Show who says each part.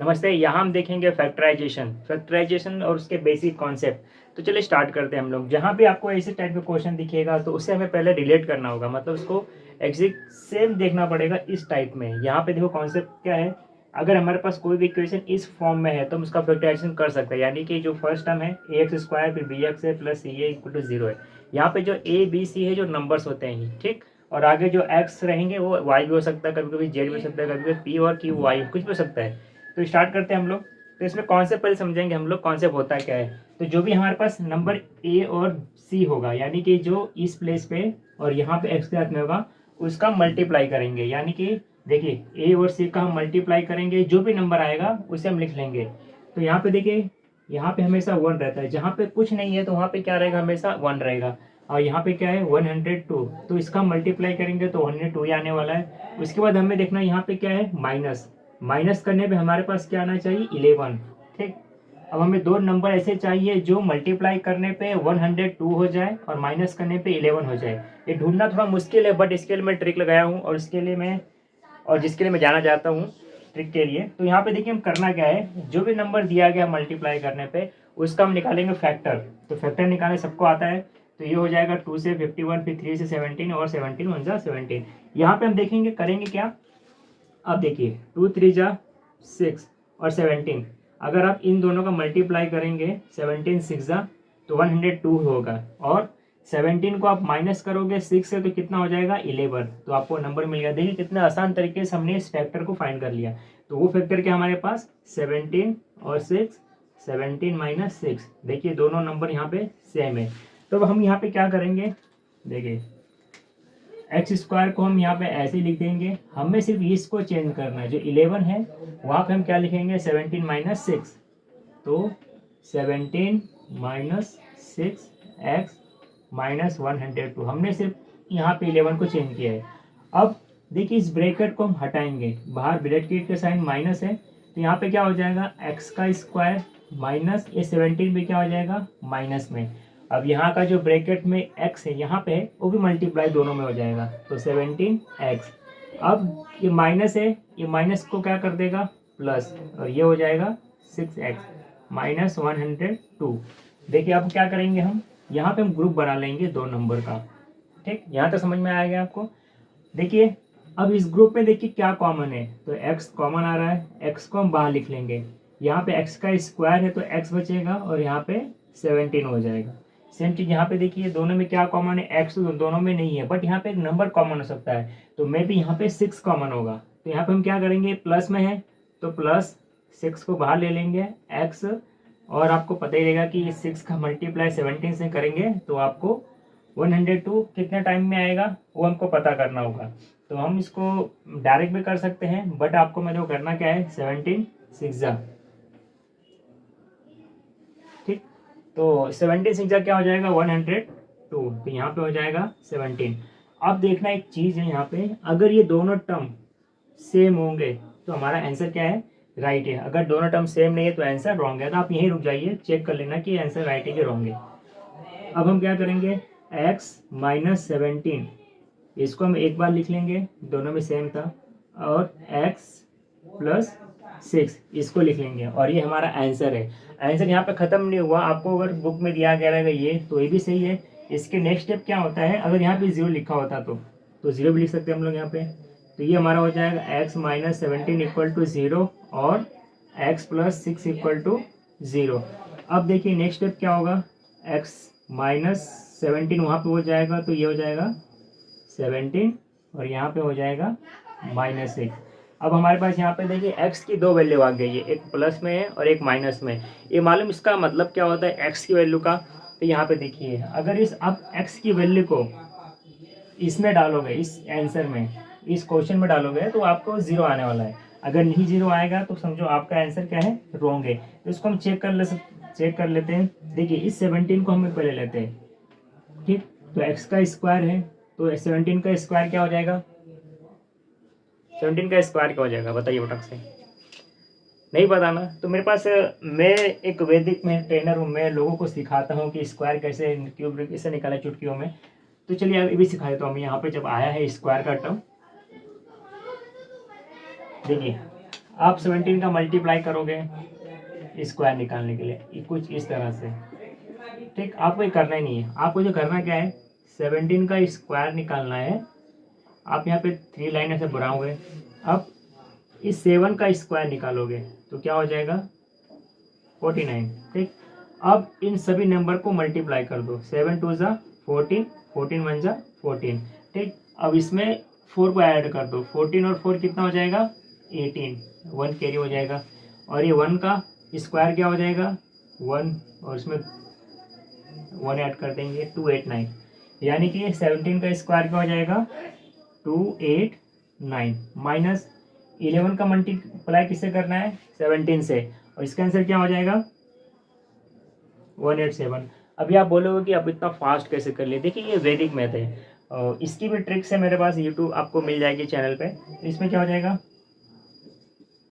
Speaker 1: नमस्ते। यहाँ हम देखेंगे फैक्टराइजेशन और उसके बेसिक कॉन्सेप्ट। तो चलिए स्टार्ट करते हैं हम लोग। जहाँ भी आपको ऐसे टाइप का क्वेश्चन दिखेगा तो उससे हमें पहले रिलेट करना होगा, मतलब उसको एग्जैक्ट सेम देखना पड़ेगा इस टाइप में। यहाँ पे देखो कॉन्सेप्ट क्या है। अगर हमारे पास कोई भी इक्वेशन इस फॉर्म में है तो हम उसका फैक्टराइजेशन कर सकते हैं, यानी कि जो फर्स्ट टर्म है ए एक्स स्क्वायर फिर बी एक्स है plus c a equal to zero है। यहाँ पे जो ए बी सी है जो नंबर्स होते हैं, ठीक। और आगे जो एक्स रहेंगे वो वाई भी हो सकता है, कभी कभी जेड भी हो सकता है, कभी कभी पी और क्यू वाई कुछ भी हो सकता है। तो स्टार्ट करते हैं हम लोग। तो इसमें कॉन्सेप्ट पहले समझेंगे हम लोग, कॉन्सेप्ट होता क्या है। तो जो भी हमारे पास नंबर ए और सी होगा, यानी कि जो इस प्लेस पे और यहाँ पे एक्स के साथ में होगा, उसका मल्टीप्लाई करेंगे। यानी कि देखिए ए और सी का हम मल्टीप्लाई करेंगे, जो भी नंबर आएगा उसे हम लिख लेंगे। तो यहाँ पे देखिए, यहाँ पे हमेशा वन रहता है, जहाँ पे कुछ नहीं है तो वहाँ पे क्या रहेगा, हमेशा वन रहेगा। और यहाँ पे क्या है 102, तो इसका मल्टीप्लाई करेंगे तो 102 ही आने वाला है। उसके बाद हमें देखना यहाँ पे क्या है माइनस। माइनस करने पे हमारे पास क्या आना चाहिए 11, ठीक। अब हमें दो नंबर ऐसे चाहिए जो मल्टीप्लाई करने पे 102 हो जाए और माइनस करने पे 11 हो जाए। ये ढूंढना थोड़ा मुश्किल है, बट इसके लिए मैं ट्रिक लगाया हूँ और इसके लिए मैं और जिसके लिए मैं जाना चाहता हूँ ट्रिक के लिए। तो यहाँ पे देखिए हम करना क्या है, जो भी नंबर दिया गया मल्टीप्लाई करने पे उसका हम निकालेंगे फैक्टर। तो फैक्टर निकालने सबको आता है। तो ये हो जाएगा 2 से 51, फिर 3 से 17 और 17 1 जा 17। यहाँ पे हम देखेंगे करेंगे क्या। अब देखिए 2 3 जा 6 और 17, अगर आप इन दोनों का मल्टीप्लाई करेंगे 17 6 जा तो 102 होगा। और 17 को आप माइनस करोगे 6 से तो कितना हो जाएगा 11, तो आपको नंबर मिल गया। देखिए कितने आसान तरीके से हमने इस फैक्टर को फाइंड कर लिया। तो वो फैक्टर क्या हमारे पास 17 और 6, 17 माइनस 6। देखिए दोनों नंबर यहाँ पे सेम है। तो अब हम यहाँ पे क्या करेंगे, देखिए एक्स स्क्वायर को हम यहाँ पे ऐसे ही लिख देंगे। हमें सिर्फ इसको चेंज करना है, जो 11 है वहाँ पे हम क्या लिखेंगे 17 माइनस 6। तो 17 माइनस 6 एक्स माइनस 102, हमने सिर्फ यहाँ पे 11 को चेंज किया है। अब देखिए इस ब्रैकेट को हम हटाएंगे, बाहर ब्रैकेट का साइन माइनस है, तो यहाँ पे क्या हो जाएगा एक्स का स्क्वायर माइनस ये 17 भी क्या हो जाएगा माइनस में। अब यहाँ का जो ब्रैकेट में x है यहाँ पे है वो भी मल्टीप्लाई दोनों में हो जाएगा, तो 17x। अब ये माइनस है, ये माइनस को क्या कर देगा प्लस, और ये हो जाएगा 6x माइनस 102। देखिए अब क्या करेंगे हम, यहाँ पे हम ग्रुप बना लेंगे दो नंबर का, ठीक। यहाँ तक समझ में आ गया आपको। देखिए अब इस ग्रुप में देखिए क्या कॉमन है, तो x कॉमन आ रहा है, x को हम बाहर लिख लेंगे। यहाँ पे x का स्क्वायर है तो x बचेगा और यहाँ पे 17 हो जाएगा। सेम चीज यहाँ पे देखिए दोनों में क्या कॉमन है, x तो दोनों में नहीं है, बट यहाँ पे एक नंबर कॉमन हो सकता है, तो मे भी यहाँ पे 6 कॉमन होगा। तो यहाँ पे हम क्या करेंगे प्लस में है तो प्लस 6 को बाहर ले लेंगे x, और आपको पता ही रहेगा कि 6 का मल्टीप्लाई 17 से करेंगे तो आपको 102 कितने टाइम में आएगा वो हमको पता करना होगा। तो हम इसको डायरेक्ट भी कर सकते हैं, बट आपको मैं जो करना क्या है 17 6 जा, ठीक। तो 17 6 जा क्या हो जाएगा 102, तो यहाँ पे हो जाएगा 17। अब देखना एक चीज़ है यहाँ पे, अगर ये दोनों टर्म सेम होंगे तो हमारा आंसर क्या है राइट है। अगर दोनों टर्म सेम नहीं है तो आंसर रॉन्ग है। तो आप यहीं रुक जाइए, चेक कर लेना कि आंसर राइट है कि रॉन्ग है। अब हम क्या करेंगे x माइनस 17, इसको हम एक बार लिख लेंगे, दोनों में सेम था, और x प्लस 6 इसको लिख लेंगे, और ये हमारा आंसर है। आंसर यहाँ पे ख़त्म नहीं हुआ, आपको अगर बुक में दिया गया रहेगा ये तो ये भी सही है। इसके नेक्स्ट स्टेप क्या होता है, अगर यहाँ पे जीरो लिखा होता तो जीरो भी लिख सकते हैं हम लोग यहाँ पे। तो ये हमारा हो जाएगा x minus 17 equal to zero और x plus 6 equal to zero. अब देखिए नेक्स्ट स्टेप क्या होगा, x माइनस 17 वहाँ पे हो जाएगा तो ये हो जाएगा 17 और यहाँ पे हो जाएगा माइनस 6। अब हमारे पास यहाँ पे देखिए x की दो वैल्यू आ गई है, एक प्लस में है और एक माइनस में। ये मालूम इसका मतलब क्या होता है x की वैल्यू का। तो यहाँ पे देखिए अगर इस अब x की वैल्यू को इसमें डालोगे, इस आंसर में इस क्वेश्चन में डालोगे तो आपको जीरो आने वाला है। अगर नहीं जीरो आएगा तो समझो आपका आंसर क्या है रॉन्ग है। तो इसको हम चेक कर लेते हैं। देखिए इस 17 को हम पहले लेते हैं, ठीक। तो x का स्क्वायर है तो 17 का स्क्वायर क्या हो जाएगा, 17 का स्क्वायर क्या हो जाएगा बताइए फटक से, नहीं पता ना। तो मेरे पास मैं एक वैदिक में ट्रेनर हूँ, मैं लोगों को सिखाता हूँ कि स्क्वायर कैसे क्यूब कैसे निकाला चुटकियों में। तो चलिए ये भी सिखा देता हूँ मैं। यहाँ पे जब आया है स्क्वायर का टर्म, देखिए आप 17 का मल्टीप्लाई करोगे स्क्वायर निकालने के लिए, कुछ इस तरह से। ठीक, आपको ये करना ही नहीं है, आपको जो करना क्या है, 17 का स्क्वायर निकालना है। आप यहाँ पे 3 लाइन ऐसे बनाओगे। अब इस 7 का स्क्वायर निकालोगे तो क्या हो जाएगा 49। ठीक, अब इन सभी नंबर को मल्टीप्लाई कर दो, 7 2 ज़ा 14, 14 1 ज़ा 14। ठीक, अब इसमें 4 को ऐड कर दो, 14 और 4 कितना हो जाएगा 18, 1 कैरी हो जाएगा। और ये 1 का स्क्वायर क्या हो जाएगा 1, और इसमें 1 ऐड कर देंगे 289, यानी कि 17 का स्क्वायर क्या हो जाएगा 289 माइनस 11 का मल्टीप्लाई किससे करना है 17 से, और इसका आंसर क्या हो जाएगा 187। अभी आप बोलोगे कि आप इतना फास्ट कैसे कर लिए, देखिए ये वैदिक मैथ है, और इसकी भी ट्रिक्स है मेरे पास, यूट्यूब आपको मिल जाएगी चैनल पे। इसमें क्या हो जाएगा